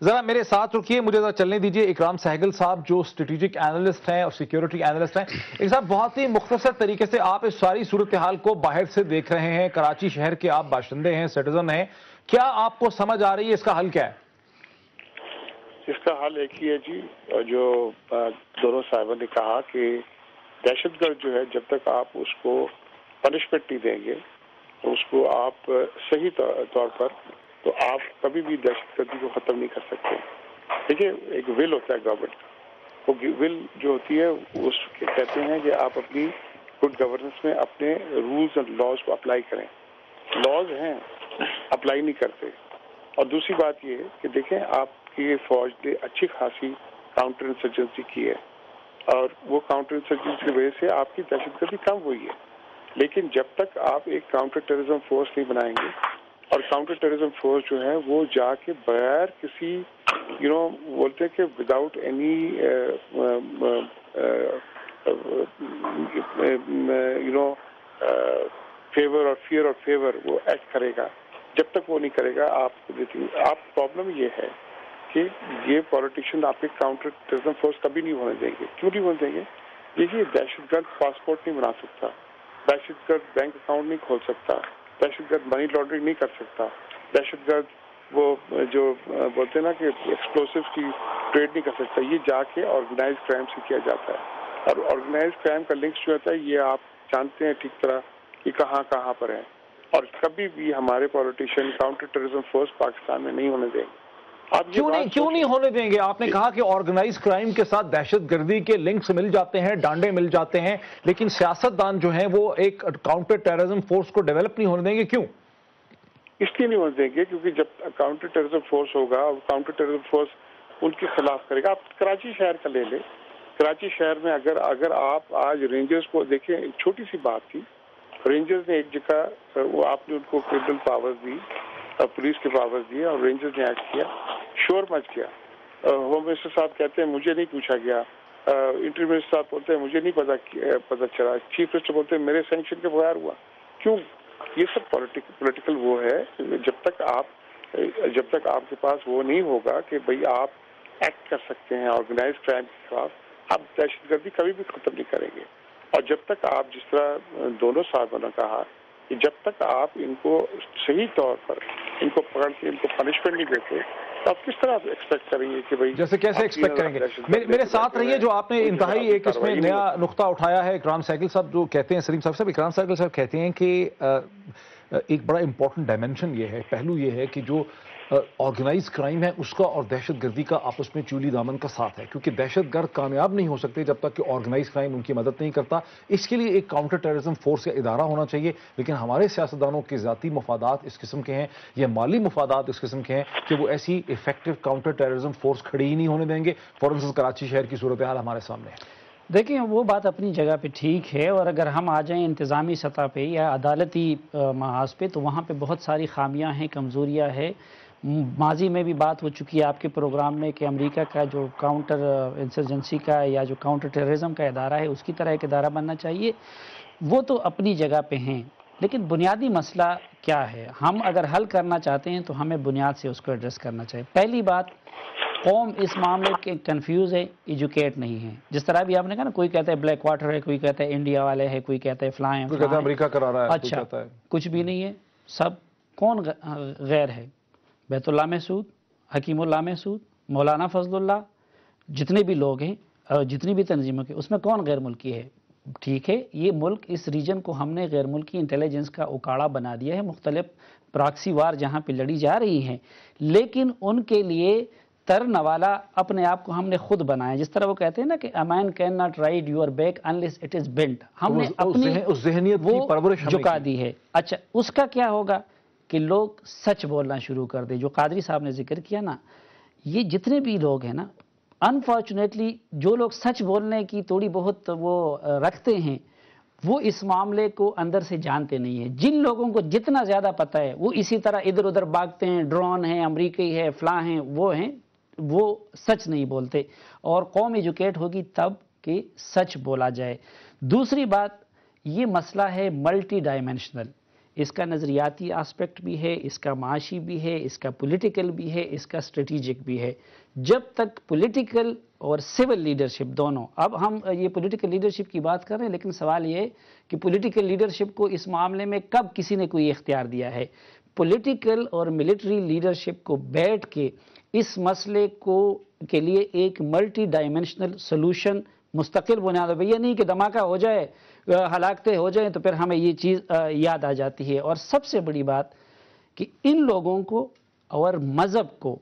ذرا میرے ساتھ رکیے, مجھے ذرا چلنے دیجیے. اکرام سہگل صاحب جو اسٹریٹجک اینالسٹ ہیں اور سیکیورٹی اینالسٹ ہیں, ایک صاحب بہت ہی مختصر طریقے سے آپ اس ساری صورتحال کو باہر سے دیکھ رہے ہیں, کراچی شہر کے آپ باشندے ہیں, سٹیزن ہیں, کیا آپ کو سمجھ آ رہی ہے اس کا حل کیا ہے؟ اس کا حل ایک ہی ہے جی, جو دونوں صاحبوں نے کہا کہ دہشت گرد جو ہے جب تک آپ اس کو پنشمنٹ نہیں دیں گے, اس کو آپ صحیح طور پر, تو آپ کبھی بھی دہشت گردی کو ختم نہیں کر سکتے. دیکھیے ایک ول ہوتا ہے گورنمنٹ کا, وہ ول جو ہوتی ہے اس کہتے ہیں کہ آپ اپنی گڈ گورننس میں اپنے رولز اینڈ لاز کو اپلائی کریں. لاز ہیں اپلائی نہیں کرتے. اور دوسری بات یہ ہے کہ دیکھیں آپ کی فوج نے اچھی خاصی کاؤنٹر انسرجنسی کی ہے, اور وہ کاؤنٹر انسرجنسی کی وجہ سے آپ کی دہشت گردی کم ہوئی ہے. لیکن جب تک آپ ایک کاؤنٹر ٹیررزم فورس نہیں بنائیں گے, اور کاؤنٹر ٹیررزم فورس جو ہے وہ جا کے بغیر کسی بولتے ہیں کہ وداؤٹ اینی فیور اور فیئر اور فیور وہ ایکٹ کرے گا, جب تک وہ نہیں کرے گا آپ پرابلم یہ ہے کہ یہ پولیٹیشین آپ کے کاؤنٹر ٹیررزم فورس کبھی نہیں ہونے دیں گے. کیوں نہیں ہونے دیں گے؟ دیکھیے دہشت گرد پاسپورٹ نہیں بنا سکتا, دہشت گرد بینک اکاؤنٹ نہیں کھول سکتا, دہشت گرد منی لانڈرنگ نہیں کر سکتا, دہشت گرد وہ جو بولتے ہیں نا کہ ایکسپلوسیوز کی ٹریڈ نہیں کر سکتا. یہ جا کے آرگنائز کرائم سے کیا جاتا ہے, اور آرگنائز کرائم کا لنکس جو ہوتا ہے یہ آپ جانتے ہیں ٹھیک طرح کہ کہاں کہاں پر ہے. اور کبھی بھی ہمارے politician counter terrorism force Pakistan میں نہیں ہونے دیں گے. کیوں نہیں ہونے دیں گے؟ آپ نے کہا کہ آرگنائز کرائم کے ساتھ دہشت گردی کے لنکس مل جاتے ہیں, ڈانڈے مل جاتے ہیں, لیکن سیاستدان جو ہیں وہ ایک کاؤنٹر ٹیررزم فورس کو ڈیولپ نہیں ہونے دیں گے. کیوں؟ اس لیے نہیں ہونے دیں گے کیونکہ جب کاؤنٹر ٹیررزم فورس ہوگا, اور کاؤنٹر ٹیررزم فورس ان کے خلاف کرے گا. آپ کراچی شہر کا لے لیں, کراچی شہر میں اگر آپ آج رینجرز کو دیکھیں, ایک چھوٹی سی بات تھی, رینجرز نے ایک جگہ وہ آپ نے ان کو کرمنل پاورز دی, پولیس کے پاورز دیے, اور رینجرز نے ایکٹ کیا, شور مچ گیا. ہوم منسٹر صاحب کہتے ہیں مجھے نہیں پوچھا گیا, انٹری منسٹر صاحب بولتے ہیں مجھے نہیں پتا چلا, چیف منسٹر بولتے ہیں میرے سینکشن کے بغیر ہوا. کیوں؟ یہ سب پولیٹیکل وہ ہے. جب تک آپ کے پاس وہ نہیں ہوگا کہ بھئی آپ ایکٹ کر سکتے ہیں آرگنائز کرائم کے خلاف, آپ دہشت گردی کبھی بھی ختم نہیں کریں گے. اور جب تک آپ, جس طرح دونوں صاحبوں نے کہا کہ جب تک آپ ان کو صحیح طور پر ان کو پکڑ کے ان کو پنشمنٹ نہیں دیتے, تو آپ کس طرح ایکسپیکٹ کریں گے کہ بھائی جیسے کیسے ایکسپیکٹ کریں گے؟ میرے ساتھ رہیے. جو آپ نے انتہائی ایک اس میں نیا نقطہ اٹھایا ہے, اکرام سہگل صاحب جو کہتے ہیں, سلیم صاحب اکرام سہگل صاحب کہتے ہیں کہ ایک بڑا امپورٹنٹ ڈائمنشن یہ ہے, پہلو یہ ہے کہ جو آرگنائز کرائم ہے اس کا اور دہشت گردی کا آپس میں چولی دامن کا ساتھ ہے, کیونکہ دہشت گرد کامیاب نہیں ہو سکتے جب تک کہ آرگنائز کرائم ان کی مدد نہیں کرتا. اس کے لیے ایک کاؤنٹر ٹیررزم فورس کا ادارہ ہونا چاہیے, لیکن ہمارے سیاستدانوں کے ذاتی مفادات اس قسم کے ہیں یا مالی مفادات اس قسم کے ہیں کہ وہ ایسی افیکٹو کاؤنٹر ٹیررزم فورس کھڑی ہی نہیں ہونے دیں گے. فار انسٹنس کراچی شہر کی صورتحال ہمارے سامنے ہے. دیکھیں وہ بات اپنی جگہ پہ ٹھیک ہے, اور اگر ہم آ جائیں انتظامی سطح پہ یا عدالتی محاذ پہ, تو وہاں پہ بہت ساری خامیاں ہیں, کمزوریاں ہیں. ماضی میں بھی بات ہو چکی ہے آپ کے پروگرام میں کہ امریکہ کا جو کاؤنٹر انسرجنسی کا یا جو کاؤنٹر ٹیررزم کا ادارہ ہے اس کی طرح ایک ادارہ بننا چاہیے. وہ تو اپنی جگہ پہ ہیں, لیکن بنیادی مسئلہ کیا ہے؟ ہم اگر حل کرنا چاہتے ہیں تو ہمیں بنیاد سے اس کو ایڈریس کرنا چاہیے. پہلی بات, قوم اس معاملے کے کنفیوز ہے, ایجوکیٹ نہیں ہے. جس طرح بھی آپ نے کہا نا, کوئی کہتا ہے بلیک واٹر ہے, کوئی کہتا ہے انڈیا والے ہے, کوئی کہتا ہے فلائیں, کوئی کہتا ہے امریکہ کرا رہا ہے, اچھا کچھ بھی نہیں ہے. سب کون غیر ہے؟ بیت اللہ محسود, حکیم اللہ محسود, مولانا فضل اللہ, جتنے بھی لوگ ہیں, جتنی بھی تنظیموں کے, اس میں کون غیر ملکی ہے؟ ٹھیک ہے, یہ ملک, اس ریجن کو ہم نے غیر ملکی انٹیلیجنس کا اکاڑا بنا دیا ہے, مختلف پراکسی وار جہاں پہ لڑی جا رہی ہیں, لیکن ان کے لیے تر نوالا اپنے آپ کو ہم نے خود بنایا. جس طرح وہ کہتے ہیں نا کہ a man cannot ride your back unless it is bent, ہم نے اپنی ذہنیت کی پرورش جھکا دی ہے. اچھا, اس کا کیا ہوگا کہ لوگ سچ بولنا شروع کر دیں. جو قادری صاحب نے ذکر کیا نا, یہ جتنے بھی لوگ ہیں نا, انفارچونیٹلی جو لوگ سچ بولنے کی تھوڑی بہت وہ رکھتے ہیں, وہ اس معاملے کو اندر سے جانتے نہیں ہیں. جن لوگوں کو جتنا زیادہ پتہ ہے وہ اسی طرح ادھر ادھر بھاگتے ہیں, ڈرون ہیں, امریکی ہے, فلاں ہیں, وہ ہیں, وہ سچ نہیں بولتے. اور قوم ایجوکیٹ ہوگی تب کہ سچ بولا جائے. دوسری بات, یہ مسئلہ ہے ملٹی ڈائمینشنل. اس کا نظریاتی آسپیکٹ بھی ہے، اس کا معاشی بھی ہے، اس کا پولیٹیکل بھی ہے، اس کا اسٹریٹجک بھی ہے۔ جب تک پولیٹیکل اور سول لیڈرشپ دونوں، اب ہم یہ پولیٹیکل لیڈرشپ کی بات کر رہے ہیں، لیکن سوال یہ ہے کہ پولیٹیکل لیڈرشپ کو اس معاملے میں کب کسی نے کوئی اختیار دیا ہے؟ پولیٹیکل اور ملٹری لیڈرشپ کو بیٹھ کے اس مسئلے کے لیے ایک ملٹی ڈائمینشنل سلوشن مستقل بنیاد پہ، یہ نہیں کہ دھماکہ ہو جائے، ہلاکتیں ہو جائیں تو پھر ہمیں یہ چیز یاد آ جاتی ہے۔ اور سب سے بڑی بات کہ ان لوگوں کو اور مذہب کو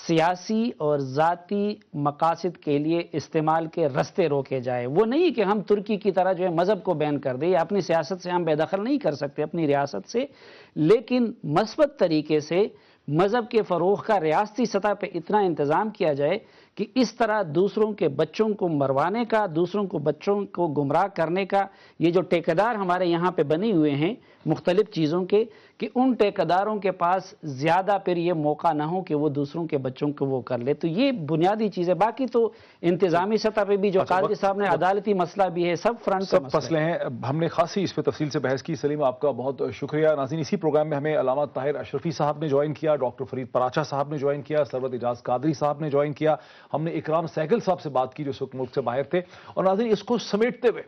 سیاسی اور ذاتی مقاصد کے لیے استعمال کے رستے روکے جائے۔ وہ نہیں کہ ہم ترکی کی طرح جو ہے مذہب کو بین کر دیں، یا اپنی سیاست سے ہم بے دخل نہیں کر سکتے اپنی ریاست سے، لیکن مثبت طریقے سے مذہب کے فروغ کا ریاستی سطح پہ اتنا انتظام کیا جائے کہ اس طرح دوسروں کے بچوں کو مروانے کا، دوسروں کو بچوں کو گمراہ کرنے کا یہ جو ٹھیکیدار ہمارے یہاں پہ بنے ہوئے ہیں مختلف چیزوں کے، کہ ان ٹھیکیداروں کے پاس زیادہ پھر یہ موقع نہ ہو کہ وہ دوسروں کے بچوں کو وہ کر لے۔ تو یہ بنیادی چیز ہے۔ باقی تو انتظامی سطح پہ بھی جو قاضی صاحب نے عدالتی مسئلہ بھی ہے، سب فرنٹ پہ مسئلے ہیں۔ ہم نے خاصی اس پہ تفصیل سے بحث کی۔ سلیم، آپ کا بہت شکریہ۔ ناظرین، اسی پروگرام میں ہمیں علامہ طاہر اشرفی صاحب نے جوائن کیا، ڈاکٹر فرید پراچا صاحب نے جوائن کیا، سرورت اعجاز قادری صاحب نے جوائن کیا، ہم نے اکرام سہگل صاحب سے بات کی جو اس وقت ملک سے باہر تھے۔ اور ناظرین، اس کو سمیٹتے ہوئے،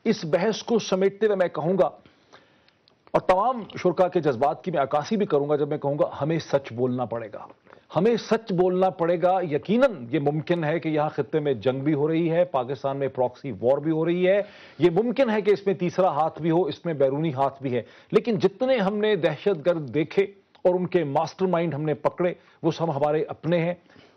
اس بحث کو سمیٹتے ہوئے میں کہوں گا، اور تمام شرکا کے جذبات کی میں عکاسی بھی کروں گا جب میں کہوں گا ہمیں سچ بولنا پڑے گا، ہمیں سچ بولنا پڑے گا۔ یقیناً یہ ممکن ہے کہ یہاں خطے میں جنگ بھی ہو رہی ہے، پاکستان میں پراکسی وار بھی ہو رہی ہے، یہ ممکن ہے کہ اس میں تیسرا ہاتھ بھی ہو، اس میں بیرونی ہاتھ بھی ہے، لیکن جتنے ہم نے دہشت گرد دیکھے اور ان کے ماسٹر مائنڈ ہم نے پکڑے وہ سب ہمارے اپنے ہیں۔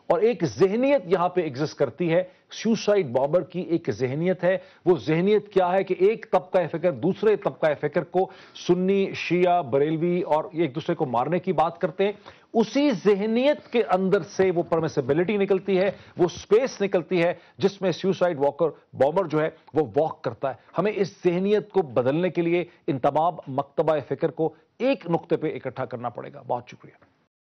اور ایک ذہنیت یہاں پہ ایگزسٹ کرتی ہے، سیوسائیڈ بامبر کی ایک ذہنیت ہے۔ وہ ذہنیت کیا ہے کہ ایک طبقہ فکر دوسرے طبقہ فکر کو، سنی، شیعہ، بریلوی، اور ایک دوسرے کو مارنے کی بات کرتے ہیں۔ اسی ذہنیت کے اندر سے وہ پرمیسیبلٹی نکلتی ہے، وہ سپیس نکلتی ہے جس میں سیوسائیڈ بامبر جو ہے وہ واک کرتا ہے۔ ہمیں اس ذہنیت کو بدلنے کے لیے ان تمام مکتبہ فکر کو ایک نقطے پہ اکٹھا کرنا پڑے گا۔ بہت شکریہ۔